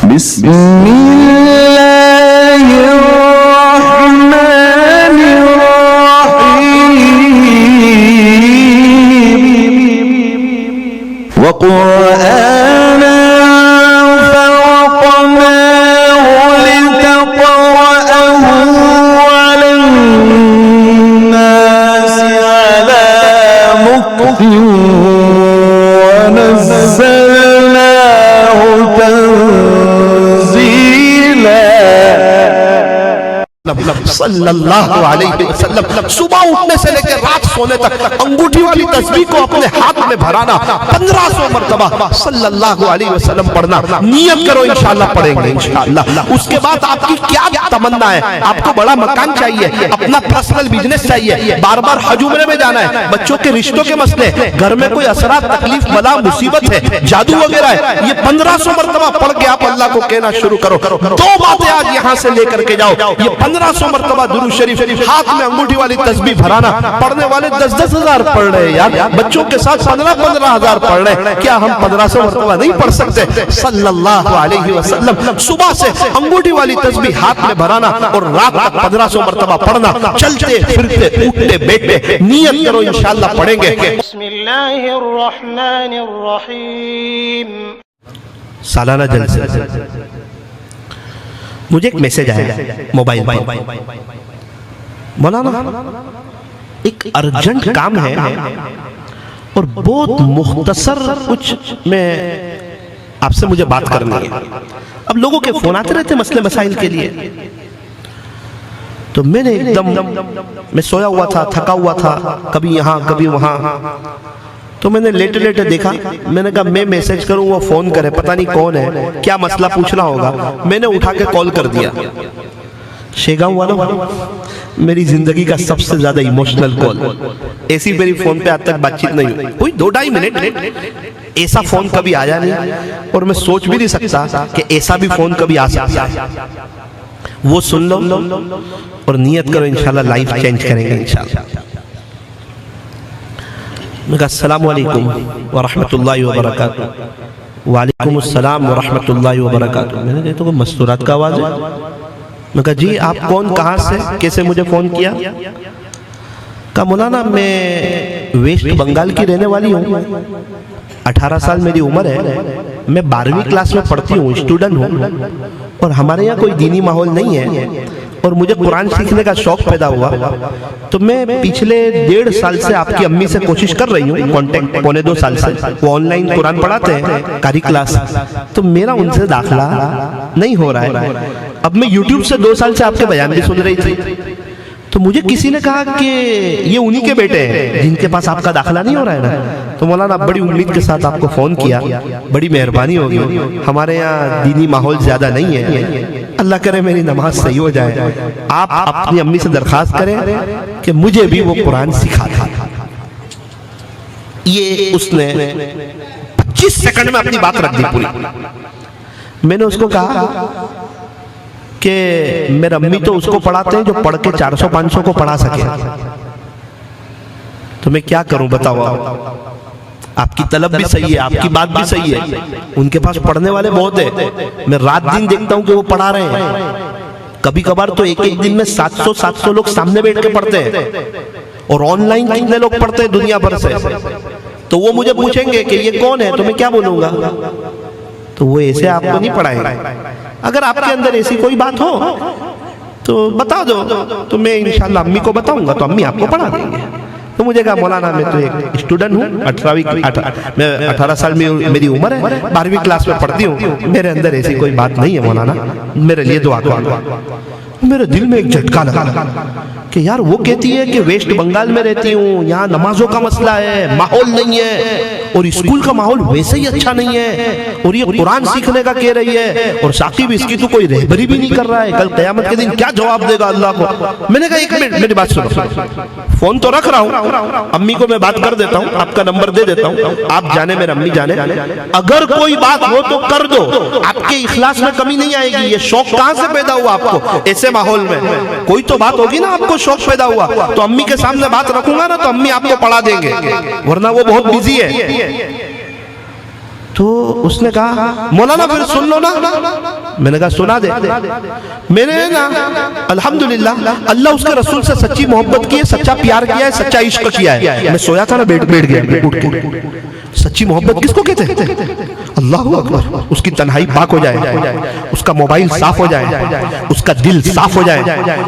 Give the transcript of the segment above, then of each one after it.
बिस्मिल्लाहिर्रहमानिर्रहीम वक़ुरआना फ़रक़नाहु लितक़रअहु अलन्नासि अला मुक्थिन वनज़्ज़लनाहु तंज़ीला। सल्लल्लाहु अलैहि वसल्लम सुबह उठने से लेकर रात सोने तक अंगूठी वाली तस्बीह को अपने हाथ में भराना 1500 मरतबा सल्लल्लाहु अलैहि वसल्लम पढ़ना। नियत करो इंशाअल्लाह पढ़ेंगे इंशाअल्लाह। उसके बाद आपकी क्या तमन्ना है? आपको बड़ा मकान चाहिए, अपना पर्सनल बिजनेस चाहिए, बार बार हज उम्रे में जाना है, बच्चों के रिश्तों के मसले, घर में कोई असरात तकलीफ बला मुसीबत है, जादू वगैरह है, ये 1500 मरतबा पढ़ के आप अल्लाह को कहना शुरू करो। दो बातें आज यहाँ से लेकर के जाओ, ये 1500 मरतबा दुरूद शरीफ, हाथ में अंगूठी वाली तस्बीह भराना। पढ़ने वाले 10-10 हजार पढ़ रहे हैं यार, बच्चों के साथ 15-15 हजार पढ़ रहे हैं, क्या हम 1500 मरतबा नहीं पढ़ सकते? सल्लल्लाहु अलैहि वसल्लम सुबह से अंगूठी वाली तस्बीह हाथ में भराना और रात तक 1500 मरतबा पढ़ना। चलते फिरते उठते बैठते नियत करो इंशाअल्लाह पढ़ेंगे। बिस्मिल्लाहिर्रहमानिर्रहीम। सालाना जलसे मुझे एक मैसेज आया मोबाइल पर, मौलाना एक अर्जेंट काम है और बहुत मुख्तसर कुछ में आपसे मुझे बात करनी है। अब लोगों के फोन आते रहते मसले मसाइल के लिए, तो मैंने एकदम, मैं सोया हुआ था, थका हुआ था, कभी यहाँ कभी वहाँ, तो मैंने लेटे लेटे देखा, मैंने कहा मैं मैसेज करूं वो फोन करे, पता नहीं कौन है, क्या मसला पूछना होगा। मैंने उठा के कॉल कर दिया। शेगांव वालों, मेरी जिंदगी का सबसे ज्यादा इमोशनल कॉल, ऐसी मेरी फोन पे आज तक बातचीत नहीं हुई, कोई 2-2.5 मिनट, ऐसा फोन कभी आया नहीं और मैं सोच भी नहीं सकता कि ऐसा भी फोन कभी आ सकता है। वो सुन लो और नियत करो इंशाल्लाह लाइफ चेंज करेंगे इंशाल्लाह। मैं कहा अस्सलामु अलैकुम व रहमतुल्लाहि व बरकातुहू। वालेकुम अस्सलाम व रहमतुल्लाहि व बरकातुहू। मैंने कहा तो कोई मस्तूरात का आवाज है। मैं कहा जी आप कौन, कहाँ से, कैसे मुझे फोन किया? कहा मौलाना मैं वेस्ट बंगाल की रहने वाली हूँ, 18 साल मेरी उम्र है, मैं 12वीं क्लास में पढ़ती हूँ, स्टूडेंट हूँ, और हमारे यहाँ कोई दीनी माहौल नहीं है और मुझे कुरान सीखने का शौक पैदा हुआ, तो मैं पिछले 1.5 साल से आपकी अम्मी से कोशिश कर रही हूँ कांटेक्ट, 1.25 साल से, वो ऑनलाइन कुरान पढ़ाते हैं कारी क्लास, तो मेरा उनसे दाखिला नहीं हो रहा है। अब मैं यूट्यूब से 2 साल से आपके बयान भी सुन रही थी, तो मुझे किसी ने कहा कि ये उन्हीं के बेटे हैं जिनके पास आपका दाखिला नहीं हो रहा है ना। तो मौलाना बड़ी उम्मीद के साथ आपको फोन किया, बड़ी मेहरबानी होगी, हमारे यहाँ दीनी माहौल ज्यादा नहीं है, अल्लाह करे मेरी नमाज सही हो जाए, आप अपनी अम्मी से दरखास्त करें कि मुझे भी वो कुरान सिखा था। ये उसने 25 सेकंड में अपनी बात रख दी पूरी। मैंने उसको कहा कि मेरे अम्मी तो उसको पढ़ाते हैं जो पढ़ के 400-500 को पढ़ा सके, तो मैं क्या करूं बताओ? आपकी तलब भी सही है, आपकी बात भी सही है, उनके पास पढ़ने वाले बहुत है, मैं रात दिन देखता हूं कि वो पढ़ा रहे हैं, कभी कभार तो एक दिन में 700 लोग सामने बैठ के पढ़ते हैं, और ऑनलाइन कितने लोग पढ़ते हैं दुनिया भर से। तो वो मुझे पूछेंगे कि ये कौन है, तो मैं क्या बोलूंगा? तो वो ऐसे आपको नहीं पढ़ाएंगे। अगर आपके अंदर ऐसी कोई बात हो तो बता दो, तो मैं इंशाल्लाह अम्मी को बताऊंगा, तो अम्मी आपको पढ़ा देंगे। तो मुझे कहा मौलाना मैं तो एक स्टूडेंट हूँ, 18 साल में मेरी उम्र है, 12वीं क्लास में पढ़ती हूँ, मेरे अंदर ऐसी कोई बात नहीं है मौलाना, मेरे लिए दुआ करो। मेरे दिल में एक झटका लगा कि यार वो कहती है कि वेस्ट बंगाल में रहती हूँ, यहाँ नमाजों का मसला है, माहौल नहीं है, और स्कूल का माहौल वैसे ही अच्छा नहीं है, और ये कुरान सीखने का कह रही है, और साकिब इसकी तो कोई रहबरी भी नहीं कर रहा है, कल क़यामत के दिन क्या जवाब देगा अल्लाह को? मैंने कहा 1 मिनट मेरी बात सुनो, फोन तो रख रहा हूँ, अम्मी को मैं बात कर देता हूँ, आपका नंबर दे देता हूँ, आप जाने मेरे अम्मी जाने, अगर कोई बात हो तो कर दो, आपके इखलास में कमी नहीं आएगी। ये शौक कहाँ से पैदा हुआ आपको? ऐसे माहौल में कोई तो बात होगी ना, आपको शौक पैदा हुआ, तो अम्मी के सामने बात रखूंगा ना, तो अम्मी आपको पढ़ा देंगे, वरना वो बहुत बिजी है। तो उसने कहा मौलाना फिर सुन लो ना, मैंने कहा सुना दे। मैंने ना अल्हम्दुलिल्लाह अल्लाह उसके रसूल से सच्ची मोहब्बत की है, सच्चा प्यार किया है, सच्चा इश्क किया है। मैं सोया था ना, बैठ गया उठ के। सच्ची मोहब्बत किसको कहते हैं? अल्लाहू अकबर। उसकी तन्हाई पाक हो जाए, उसका मोबाइल साफ हो जाए, उसका दिल साफ हो जाए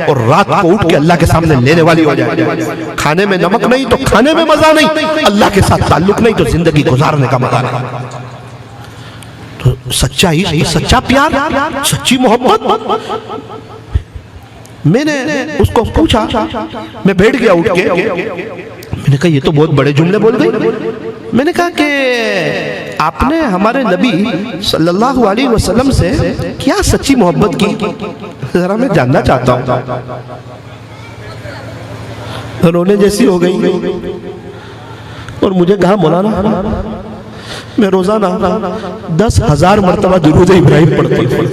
और रात को उठ के अल्लाह के सामने लेने वाली हो जाए। खाने में नमक नहीं तो खाने में मजा नहीं, अल्लाह के साथ ताल्लुक नहीं तो जिंदगी गुजारने का मजा नहीं। तो सच्चा इश्क, सच्चा प्यार, सच्ची मोहब्बत। मैंने उसको पूछा, मैं बैठ गया उठ के। मैंने कहा ये तो बहुत बड़े जुमले बोल गई। मैंने कहा कि आपने हमारे नबी सल्लल्लाहु अलैहि वसल्लम से क्या सच्ची मोहब्बत की, जरा मैं जानना चाहता हूँ। रोने जैसी हो गई और मुझे कहा मौलाना मैं रोजाना 10,000 मरतबा दुरूद इब्राहिम पढ़ती हूँ।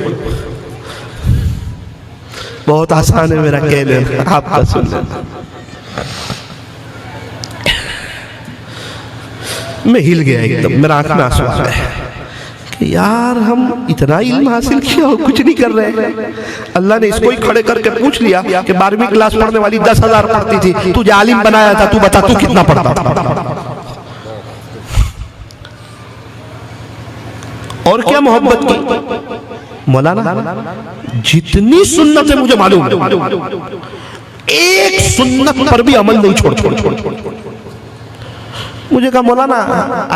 बहुत आसान है मेरा कह लेना, आपका सुन लेना। मैं हिल गया एकदम, मेरा आंख में आंसू आ रहा है कि यार हम इतना इल्म हासिल किया और कुछ नहीं कर रहे। अल्लाह ने इसको ही खड़े करके पूछ लिया कि 12वीं क्लास पढ़ने वाली 10,000 पढ़ती थी, तुझे आलिम बनाया था, तू बता तू कितना पढ़ता था? और क्या मोहब्बत की मौलाना, जितनी सुन्नत है मुझे मालूम है, एक सुन्नत पर भी अमल नहीं छोड़। मुझे कहा मौलाना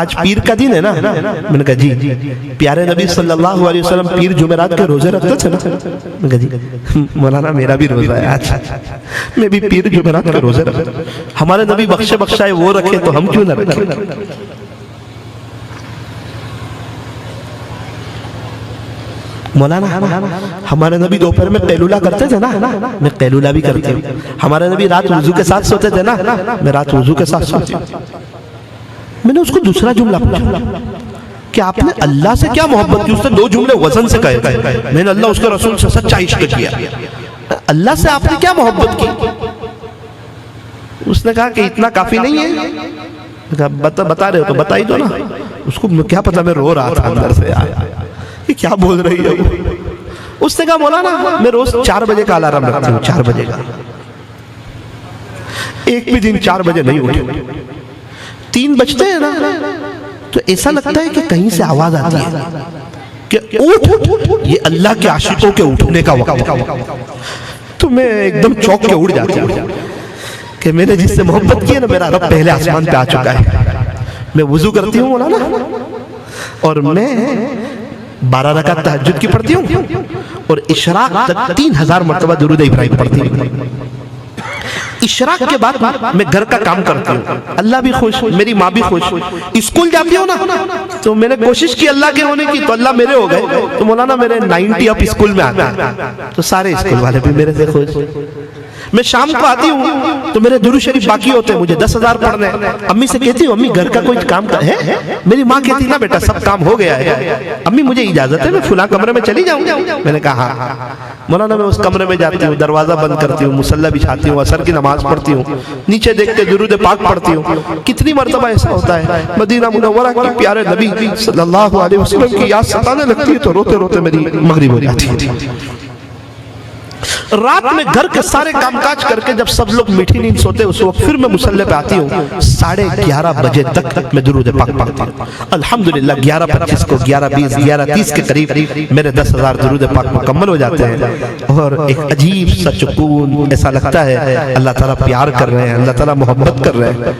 आज पीर का दिन है ना? मैंने कहा जी। प्यारे नबी सल्लल्लाहु अलैहि वसल्लम पीर जुमेरात के रोजे रखते थे ना? मैंने कहा जी। मौलाना मेरा भी रोजा है आज, मैं भी पीर जुमेरात के रोजे रखता। हमारे नबी बख्शाए वो रखे तो हम क्यों ना रखें? मौलाना हमारे नबी दोपहर में कैलूला करते थे ना? मैं कैलूला भी करती हूँ। हमारे नबी रात वुजू के साथ सोते थे ना? मैं रात वुजू के साथ सोती हूँ। मैंने उसको दूसरा जुमला पूछा कि आपने अल्लाह से क्या मोहब्बत की? उसने 2 जुमले वजन से कहे। मैंने अल्लाह उसके रसूल से सच्चा इश्क किया। अल्लाह से आपने क्या मोहब्बत की? उसने कहा कि इतना काफी नहीं है। बता रहे हो तो बता ही दो ना। उसको क्या पता, मैं रो रहा था अंदर से, यार क्या बोल रही है। उसने कहा मौलाना मैं रोज 4 बजे का अलार्म रखती हूँ, 4 बजे का। एक भी दिन 4 बजे नहीं उठे। 3 बजते हैं ना तो ऐसा लगता है कि कहीं से आवाज आती है कि उठ, ये अल्लाह के आशिकों के उठने का वक्त है। तो मैं एकदम चौंक के उठ जाती हूँ कि मैंने जिससे मोहब्बत की है ना, मेरा रब पहले आसमान पे आ चुका है। मैं वुजू करती हूँ मौलाना और मैं 12 रकात तहज्जुद की पढ़ती हूँ और इशराक तक 3000 मरतबा दुरूद इब्राहिम पढ़ती हूँ। इशराक के बाद मैं घर का काम करती हूँ, अल्लाह भी खुश, मेरी माँ भी खुश। स्कूल जाती हूँ ना तो मैंने कोशिश की अल्लाह के होने की, तो अल्लाह मेरे हो गए। तो मौलाना मेरे 90 अप स्कूल में आते हैं तो सारे स्कूल वाले भी मेरे से खुश। मैं शाम को आती हूँ तो मेरे दुरूद शरीफ बाकी होते हैं, मुझे 10,000 पढ़ने। अम्मी से कहती हूँ अम्मी घर का कोई काम है? मेरी माँ कहती ना बेटा सब काम हो गया है, अम्मी मुझे इजाजत है मैं फुला कमरे में चली जाऊँ? मैंने कहा हाँ। मौलाना मैं उस कमरे में जाती हूँ, दरवाजा बंद करती हूँ, मुसल्ला बिछाती हूँ, असर की नमाज पढ़ती हूँ, नीचे देख के दुरूद पाक पढ़ती हूँ। कितनी मरतबा ऐसा होता है मदीना मुनव्वरा के प्यारे नबी सल्लल्लाहु अलैहि वसल्लम की याद सताने लगती है तो रोते रोते मेरी मगरिब हो जाती है। रात में घर के सारे कामकाज करके जब सब लोग मीठी नींद सोते उस वक्त फिर मैं मुसल्ले पे आती हूँ। 11:30 बजे तक मैं दुरूद पाक पढ़ती हूँ। अल्हम्दुलिल्लाह 11:25 को 11:20 11:30 के करीब मेरे 10,000 दुरूद पाक मुकम्मल हो जाते हैं और एक अजीब सा सुकून, ऐसा लगता है अल्लाह ताला प्यार कर रहे हैं, अल्लाह ताला मोहब्बत कर रहे हैं।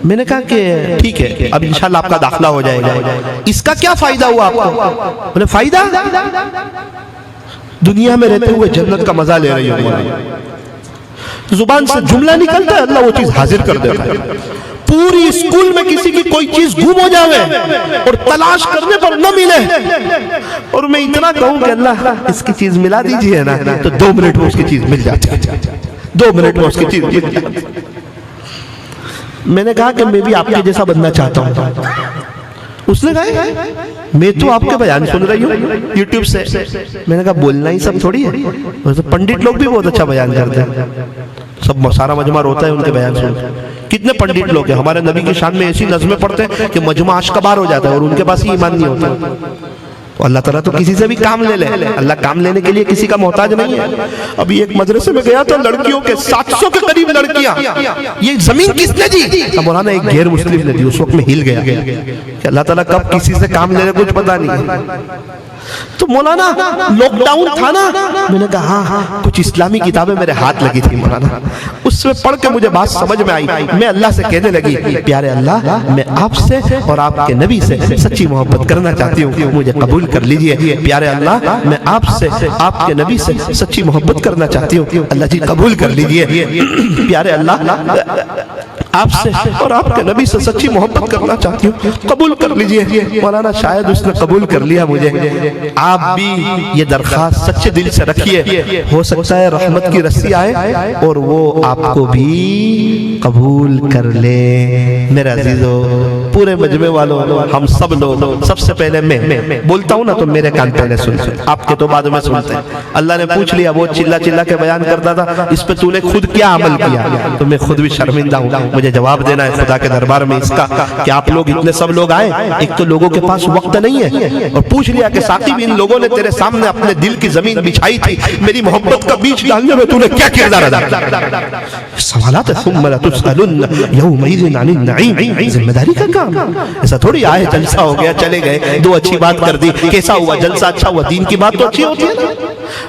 मैंने कहा कि ठीक है अब इंशाल्लाह आपका दाखिला हो जाएगा। इसका क्या फायदा हुआ आपको? बोले फायदा दुनिया में रहते हुए जन्नत का मजा ले रही हो। जुबान से जुमला निकलता है अल्लाह वो चीज हाजिर कर देता है। पूरी स्कूल में किसी की कोई चीज गुम हो जावे और तलाश करने पर न मिले और मैं इतना कहूं कि अल्लाह इसकी चीज मिला दीजिए ना, तो 2 मिनट में उसकी चीज मिल जाती है। 2 मिनट में उसकी चीज मिल जाती है। मैंने कहा कि मैं भी आपके जैसा बनना चाहता हूं। उसने कहा मैं तो आपके बयान सुन रही हूँ यूट्यूब से। मैंने कहा बोलना ही सब थोड़ी है, तो पंडित लोग भी बहुत अच्छा बयान करते हैं, सब सारा मजमा रोता है उनके बयान सुन। कितने पंडित लोग हैं हमारे नबी की शान में ऐसी नज़में पढ़ते हैं कि मजमा आश्कबार हो जाता है और उनके पास ही ईमान नहीं होता। तो अल्लाह ताला तो किसी से भी काम ले ले, अल्लाह काम लेने के लिए किसी का मोहताज नहीं है। अभी एक मदरसे में गया तो लड़कियों के 700 के करीब लड़कियां, ये जमीन किसने दी? मौलाना एक गैर मुस्लिम ने दी। उस वक्त में हिल गया कि अल्लाह ताला कब किसी से काम ले ले कुछ पता नहीं। तो मौलाना लॉकडाउन था ना, मैंने कहा हाँ, कुछ इस्लामी किताबें मेरे हाथ लगी थी मौलाना, उसमें पढ़ के मुझे बात समझ में आई। मैं अल्लाह से कहने लगी, प्यारे अल्लाह, मैं आपसे और आपके नबी से सच्ची मोहब्बत करना चाहती हूँ, मुझे कबूल कर लीजिए। प्यारे अल्लाह, मैं आपसे आपके नबी से सच्ची मोहब्बत करना चाहती हूँ, अल्लाह जी कबूल कर लीजिए। प्यारे अल्लाह, आपसे और आपके नबी से सच्ची मोहब्बत करना चाहती हूँ, कबूल कर लीजिए। मौलाना शायद उसने कबूल कर लिया मुझे। आप भी ये दरख्वास्त सच्चे दिल से रखिए, हो सकता है रहमत की रस्सी आए और वो आपको भी कबूल कर ले। मेरे अजीजों, पूरे मजमे वालों, हम सब लोग, सबसे पहले मैं बोलता हूँ ना तो मेरे कान पहले सुन, आपके तो बाद में सुनते हैं। अल्लाह ने पूछ लिया, वो चिल्ला चिल्ला के बयान करता था, इस पे तूने खुद क्या अमल किया? तो मैं खुद भी शर्मिंदा हूँ, मुझे जवाब देना है खुदा के दरबार में इसका कि आप लोग इतने सब लोग आए, एक तो लोगों के पास वक्त नहीं है, और पूछ लिया कि साकिब, इन लोगों ने तेरे सामने अपने दिल की जमीन बिछाई थी, मेरी मोहब्बत का बीज डालने में तूने क्या किरदार अदा किया? सवालात जिम्मेदारी का काम, ऐसा थोड़ी आए जलसा हो गया चले गए, दो अच्छी बात कर दी, कैसा हुआ जलसा? अच्छा हुआ। दीन की बात तो अच्छी होती है ना।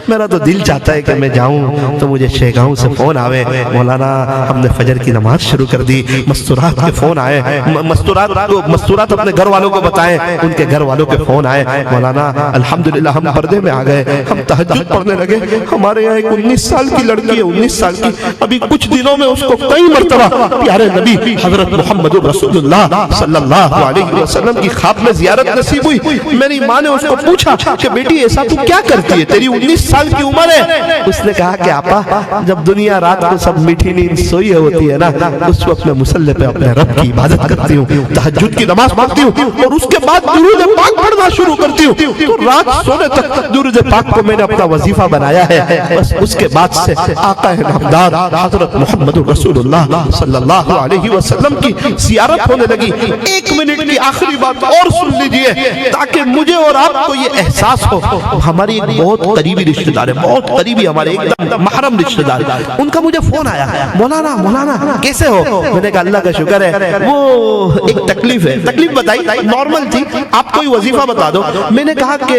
मेरा तो दिल चाहता है कि मैं जाऊं तो मुझे शेगांव से फोन आवे, मौलाना हमने फजर की नमाज शुरू कर दी, मस्तूरात के फोन आए, मस्तूरात अपने घर वालों को बताएं, उनके घर वालों के फोन आए, मौलाना अल्हम्दुलिल्लाह हम पर्दे में आ गए, हम तहज्जुद पढ़ने लगे। हमारे यहाँ एक 19 साल की लड़की है, 19 साल की, अभी कुछ दिनों में उसको कई मर्तबा प्यारे नबी हजरत मोहम्मद रसूलुल्लाह सल्लल्लाहु अलैहि वसल्लम की ख्वाब में जियारत नसीब हुई। मेरी माँ ने उसको पूछा कि बेटी ऐसा तू क्या करती है, तेरी 19 साल की उम्र है? उसने कहा कि आपा, जब दुनिया रात को सब मीठी नींद सोई होती है ना, उस वक्त मैं मुसल्ले पे अपने रब की इबादत करती हूँ, तहज्जुद की नमाज पढ़ती हूँ और उसके बाद दुरूद पाक पढ़ना शुरू करती हूँ। तो रात सोने तक दुरूद पाक को मैंने अपना वजीफा बनाया है। बस उसके बाद से आका नामदार हजरत मोहम्मद रसूलुल्लाह सल्लल्लाहु अलैहि वसल्लम की ज़ियारत होने लगी। 1 मिनट की आखिरी बात और सुन लीजिए, ताकि मुझे और आपको ये एहसास हो। हमारी एक बहुत करीबी रिश्तेदार है, बहुत करीबी, हमारे एकदम महरम रिश्तेदार, उनका मुझे फोन आया, मौलाना मौलाना कैसे हो? मैंने कहा अल्लाह का शुक्र है, वो एक तकलीफ है। तकलीफ बताई, नॉर्मल थी, आप कोई वजीफा बता दो। मैंने कहा कि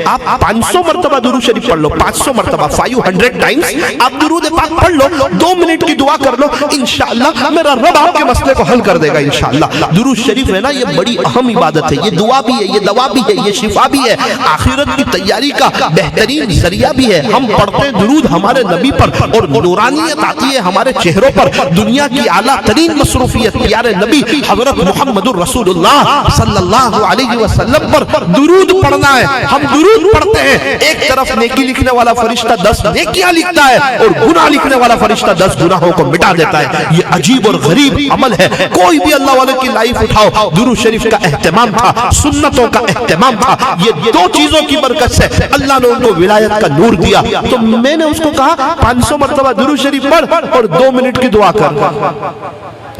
आप 500 मरतबा दुरूद शरीफ पढ़ लो, 500 मरतबा, 500 टाइम्स आप दुरूद पाक पढ़ लो, 2 मिनट की दुआ कर लो, इंशाअल्लाह मेरा रब आपके मसले को हल कर देगा इंशाअल्लाह। दुरूद शरीफ है ना, ये बड़ी अहम इबादत है, ये दुआ भी है, ये दवा भी है, ये शिफा भी है, आखिरत की तैयारी का बेहतरीन जरिया भी है। हम पढ़ते हैं दुरूद हमारे नबी पर और नूरानियत आती है हमारे चेहरों पर। दुनिया की आला तरीन मसरूफियत प्यारे नबी हजरत मोहम्मदुर रसूलुल्लाह सल्लल्लाहु अलैहि वसल्लम पर दुरूद पढ़ना है। हम दुरूद पढ़ते हैं, एक तरफ नेकी लिखने वाला फरिश्ता 10 नेकियां लिखता है और गुनाह लिखने वाला फरिश्ता 10 गुनाहों को मिटा देता है। ये अजीब और गरीब अमल है। कोई भी अल्लाह वाले की लाइफ उठाओ, दुरूद शरीफ का एहतमाम था, सुन्नतों का एहतमाम था। ये 2 चीजों की बरकत से अल्लाह ने उनको विलायत का नूर दिया। तो मैंने उसको कहा 500 मरतबा दुरूद शरीफ पढ़ और 2 मिनट की दुआ कर।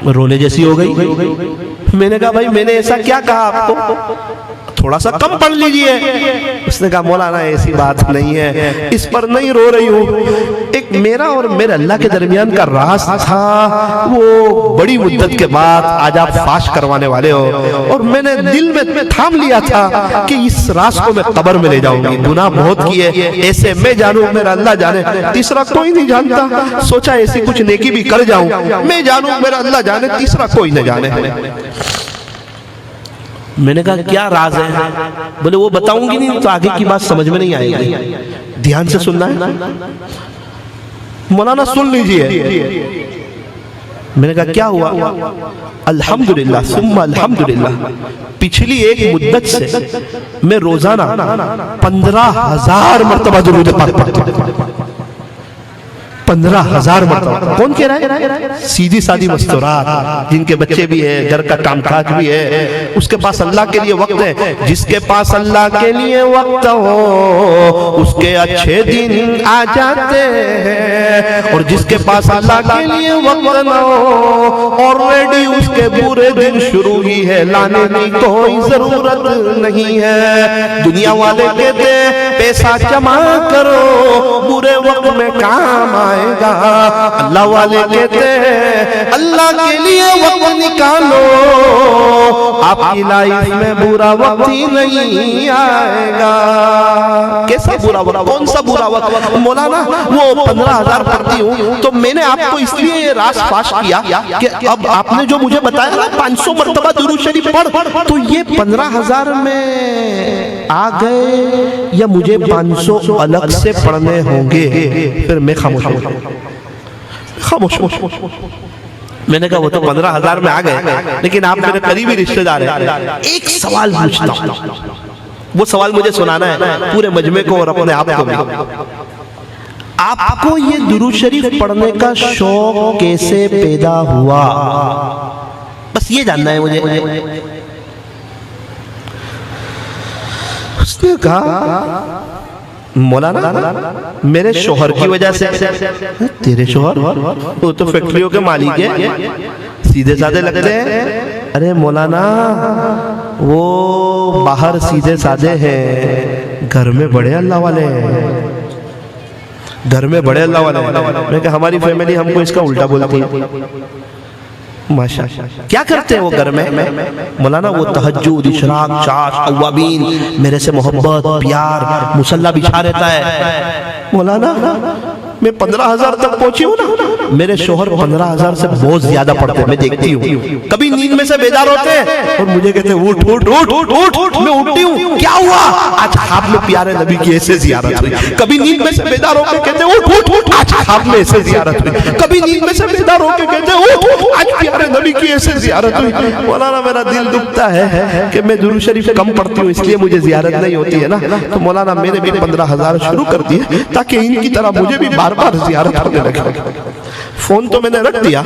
रोने जैसी हो गई। मैंने कहा भाई मैंने ऐसा क्या कहा आपको, थोड़ा सा कम पढ़ लीजिए। उसने कहा मौलाना ऐसी बात नहीं है, इस पर नहीं रो रही हूँ। एक मेरा और मेरे अल्लाह के दरमियान का राज था, वो बड़ी मुद्दत के बाद आज आप फाश करवाने वाले हो, और मैंने दिल में थाम लिया था कि इस राज को मैं कब्र में ले जाऊंगी। गुनाह बहुत किए, ऐसे मैं जानूं, मेरा अल्लाह जाने, तीसरा कोई नहीं जानता। सोचा ऐसी कुछ नेकी भी कर जाऊं, मैं जानूं, मेरा अल्लाह जाने, तीसरा कोई न जाने। मैंने कहा क्या राज है? बोले वो बताऊंगी नहीं तो आगे की बात समझ में नहीं आएगी, ध्यान से सुनना है। मौलाना सुन लीजिए। मैंने कहा क्या हुआ? अल्हम्दुलिल्लाह सुम्मा अल्हम्दुलिल्लाह, पिछली एक मुद्दत से मैं रोजाना 15,000 मरतबा दुरूद पाक पढ़ता हूं। 15,000 मरतबा। कौन कह रहा है? सीधी सादी मस्तूरात, जिनके बच्चे भी है, घर का कामकाज भी है, उसके पास अल्लाह के लिए वक्त है। जिसके पास अल्लाह के लिए वक्त हो उसके अच्छे दिन आ जाते हैं, और जिसके पास अल्लाह के लिए वक्त न हो ऑलरेडी उसके बुरे दिन शुरू ही है, लाने की कोई जरूरत नहीं है। दुनिया वाले कहते पैसा जमा करो बुरे वक्त में काम आएगा, अल्लाह वाले कहते हैं अल्लाह के लिए वक्त निकालो, आपकी लाइफ में बुरा वक्त ही नहीं आएगा। कैसा बुरा वक्त? कौन सा बुरा वक्त? मौलाना वो 15,000 पढ़ती हूँ, तो मैंने आपको इसलिए ये राज फाश किया कि अब आपने जो मुझे बताया ना 500 मरतबा दुरूद शरीफ पढ़, तो ये 15,000 में आ गए या मुझे 500 अलग से पढ़ने होंगे? फिर मैं खामोश मैंने कहा वो तो 15,000 में आ गए, लेकिन आप मेरे करीबी रिश्तेदार हैं, एक सवाल पूछता हूं, वो सवाल मुझे सुनाना है पूरे मजमे को और अपने आप को भी। आपको ये दुरूद शरीफ पढ़ने का शौक कैसे पैदा हुआ? बस ये जानना है मुझे। उसने कहा मौलाना मेरे शोहर की वजह से। तेरे शोहर? वो तो फैक्ट्रियों के मालिक है, सीधे साधे लगते हैं। अरे मौलाना वो बाहर सीधे साधे हैं, घर में बड़े अल्लाह वाले हैं, घर में बड़े अल्लाह वाले हैं। मैं कहा हमारी फैमिली हमको इसका उल्टा बोलती है। माशा क्या करते हैं वो घर में? मौलाना वो तहज्जुद, इशराक, चाश, अव्वाबीन, मेरे से मोहब्बत, प्यार, मुसल्ला बिछा रहता है। मौलाना मैं 15,000 तक पहुंची हूँ ना, मेरे शोहर 15,000 से बहुत ज्यादा पढ़ते हैं, मैं देखती हूँ। कभी नींद में से बेदार होते हैं और मुझे कहते हैं उठ उठ उठ उठ उठ उठ, मैं उठती हूँ, क्या हुआ? आज आप में प्यारे नबी की ऐसे जियारत हुई। कभी नींद में से बेदार होकर कहते हैं उठ उठ उठ, आज आप में ऐसे जियारत हुई। कभी नींद में से बेदार होकर कहते हैं उठ उठ, आज प्यारे नबी की ऐसे जियारत हुई। मौलाना मेरा दिल दुखता है कि मैं दुरूद शरीफ कम पढ़ती हूँ, इसलिए मुझे जियारत नहीं होती है ना। तो मौलाना मैंने भी 15,000 शुरू कर दिए ताकि इनकी तरह मुझे भी बार बार जियारत करने लगे। फोन तो मैंने रख दिया,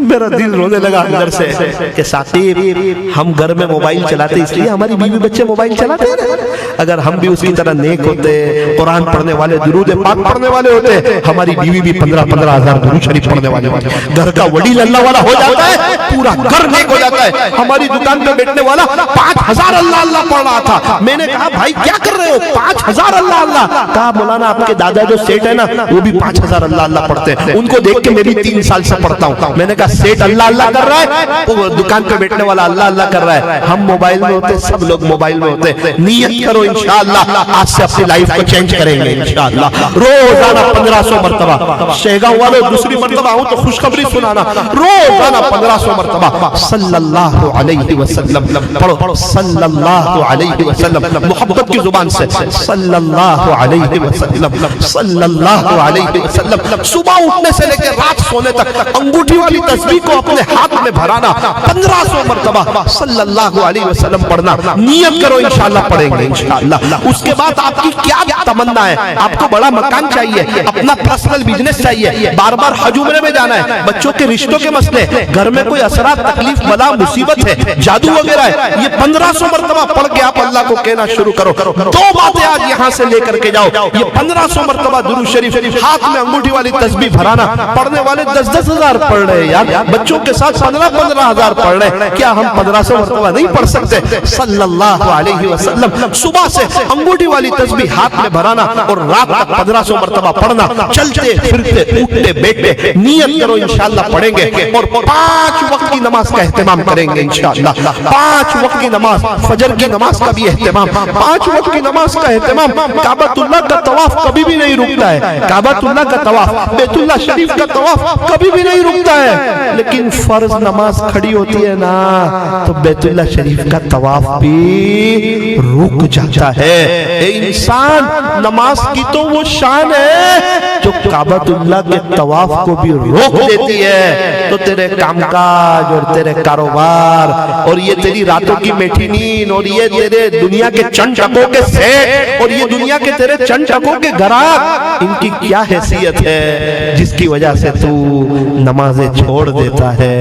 मेरा दिल रोने लगा अंदर से कि साथी हम घर में मोबाइल चलाते इसलिए हमारी बीवी बच्चे मोबाइल चलाते हैं। अगर हम भी उसकी तरह नेक होते, कुरान पढ़ने वाले, दुरूद पाक पढ़ने वाले होते, हमारी बीवी भी 15,000 दुरूद शरीफ पढ़ने वाले होते। घर का वडील अल्लाह वाला हो जाता है, पूरा घर नेक हो जाता है। हमारी दुकान पे बैठने वाला 5,000 अल्लाह अल्लाह पढ़ रहा था। मैंने कहा भाई क्या कर रहे हो? 5,000 अल्लाह अल्लाह। कहा मौलाना आपके दादा जो सेठ है ना वो भी 5,000 अल्लाह अल्लाह पढ़ते हैं, उनको देख के मैं भी 3 साल से पढ़ता हूँ। मैंने कहा सेठ अल्लाह अल्लाह कर रहा है, वो दुकान पे बैठने वाला अल्लाह अल्लाह कर रहा है, हम मोबाइल में होते, सब लोग मोबाइल में होते। नियत करो इंशाअल्लाह आज से अपनी लाइफ को चेंज करेंगे इंशाअल्लाह। रोजाना 1500 मरतबा शहगांव वालों, दूसरी मरतबा हूं तो खुशखबरी सुनाना, रोजाना 1500 मरतबा सल्लल्लाहु अलैहि वसल्लम पढ़ो, सल्लल्लाहु अलैहि वसल्लम, मोहब्बत की जुबान से सल्लल्लाहु अलैहि वसल्लम, सल्लल्लाहु अलैहि वसल्लम। सुबह उठने से लेकर रात सोने तक अंगूठी वाली तस्बीह को अपने हाथ में भराना, 1500 मरतबा सल्लल्लाहु अलैहि वसल्लम पढ़ना। नियत करो इंशाअल्लाह पढ़ेंगे इंशाअल्लाह। उसके बाद आपकी क्या तमन्ना है? आपको बड़ा मकान चाहिए, अपना पर्सनल बिजनेस चाहिए, बार बार हज उम्रे में जाना है, बच्चों के रिश्तों के मसले, घर में कोई असरात, तकलीफ, बला, मुसीबत है, जादू वगैरह है, ये 1500 मरतबा पढ़ के आप अल्लाह को कहना शुरू करो। 2 बातें आज यहाँ से लेकर के जाओ, ये 1500 मरतबा दुरूद शरीफ, हाथ में अंगूठी वाली तस्बीह भराना। पढ़ने वाले 10-10 हजार पढ़ रहे यार, बच्चों के साथ 15-15 हजार पढ़ रहे, क्या हम 1500 मरतबा नहीं पढ़ सकते? सल्लल्लाहु अलैहि वसल्लम। सुबह से अंगूठी वाली तस्बीह हाथ में भराना और रात तक 1500 मरतबा पढ़ना। चलते फिरते उठते बैठते नियत करो इंशाअल्लाह पढ़ेंगे और 5 वक्त की नमाज का एहतमाम करेंगे इंशाअल्लाह। 5 वक्त की नमाज, फजर की नमाज का भी एहतमाम, 5 वक्त की नमाज का एहतमाम। काबतुल्लाह का तवाफ कभी भी नहीं रुकता है, काबतुल्लाह का तवाफ, बैतुल्लाह शरीफ का तवाफ कभी भी नहीं रुकता है, लेकिन फर्ज नमाज खड़ी होती है ना तो बैतुल्लाह शरीफ का तवाफ भी रुक जाता है। इंसान नमाज की तो वो शान है जो काबतुल्लाह के तवाफ को भी रोक देती है। तो तेरे कामकाज और तेरे कारोबार और ये तेरी रातों की मीठी नींद और ये तेरे दुनिया के चंद टकों के सेठ और ये दुनिया के तेरे चंद टकों के ग्राहक, इनकी क्या हैसियत है जिसकी वजह से तू नमाजें छोड़ देता है।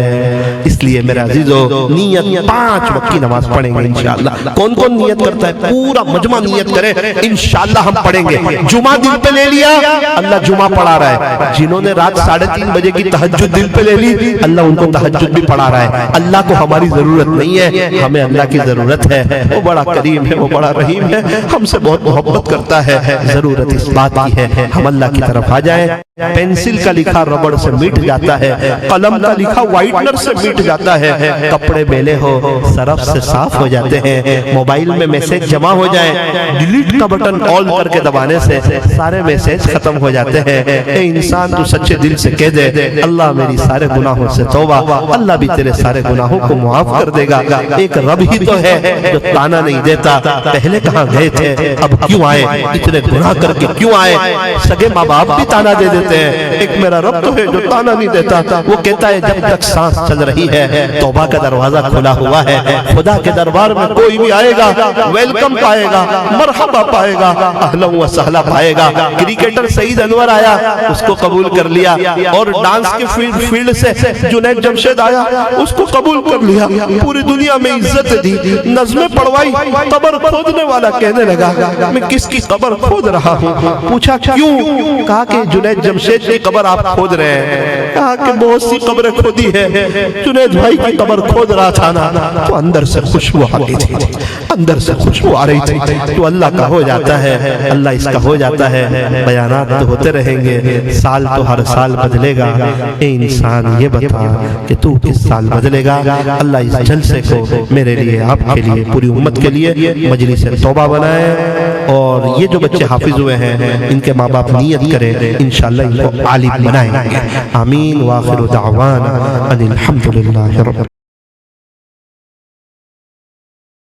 इसलिए मेरा अजीजों, नियत 5 वक्त की नमाज पढ़ेंगे इंशाअल्लाह। कौन कौन नियत करता है? पूरा मजमा नियत करे, इंशाअल्लाह हम पढ़ेंगे। जुमा दिल पे ले लिया, अल्लाह जुमा पढ़ा रहा है। जिन्होंने रात 3:30 बजे की तहज्जुद दिल पे ले ली, अल्लाह उनको तहज्जुद भी पढ़ा रहा है। अल्लाह को हमारी जरूरत नहीं है, हमें अल्लाह की जरूरत है। वो बड़ा करीम है, वो बड़ा रहीम है, हमसे बहुत मोहब्बत करता है। जरूरत इस बात की है हम अल्लाह की तरफ आ जाए। पेंसिल का लिखा रबड़ से मिट जाता है, कलम का लिखा व्हाइटनर से मिट जाता है, कपड़े मैले हो सरफ से साफ हो जाते हैं, मोबाइल में मैसेज जमा हो जाए, डिलीट का बटन ऑल करके दबाने से सारे मैसेज खत्म हो जाते हैं। ए इंसान, तू सच्चे दिल से कह दे, अल्लाह मेरी सारे गुनाहों से तौबा, अल्लाह भी तेरे सारे गुनाहों को मुआफ कर देगा। एक रब ही तो है जो ताना नहीं देता, पहले कहाँ गए थे, अब क्यों आए, इतने गुनाह करके क्यों आए। सगे माँ बाप भी ताना दे देते हैं, एक मेरा रब तो है जो ताना नहीं देता। वो कहता है जब तक सांस चल रही है तौबा का दरवाजा खुला हुआ है। खुदा के दरबार में कोई भी आएगा वेलकम पाएगा, मरहबा पाएगा, अहलन व सहला पाएगा। क्रिकेटर सईद अनवर आया, उसको कबूल कर लिया, और डांस के फील्ड से जुनैद जमशेद आया, उसको कबूल कर लिया। पूरी दुनिया में इज्जत दी, नज़्में पढ़वाई। कब्र खोदने वाला कहने लगा मैं किसकी कब्र खोद रहा हूँ। पूछा क्यों? कहा कि जुनैद जमशेद की कब्र आप खोद रहे हैं। कहा कि बहुत सी कब्रें खोदी है, जुनैद भाई की कब्र खोद रहा था ना, तो अंदर से खुशबू आ रही थी, अंदर से खुशबू आ रही थी। तो अल्लाह का हो जाता है, अल्लाह इसका हो जाता है। बयानात तो होते रहेंगे, साल तो हर साल बदलेगा। ए इंसान ये बता कि तू किस साल बदलेगा। अल्लाह इस जलसे को मेरे लिए, आपके लिए, पूरी उम्मत के लिए मजलिस तौबा बनाए। और ये जो बच्चे हाफिज हुए हैं इनके माँ बाप नियत करें, इंशाअल्लाह इनको आलिम बनाएंगे। आमीन। व आखिरु दावाना अनिल हम्दुलिल्लाहि रब्बिल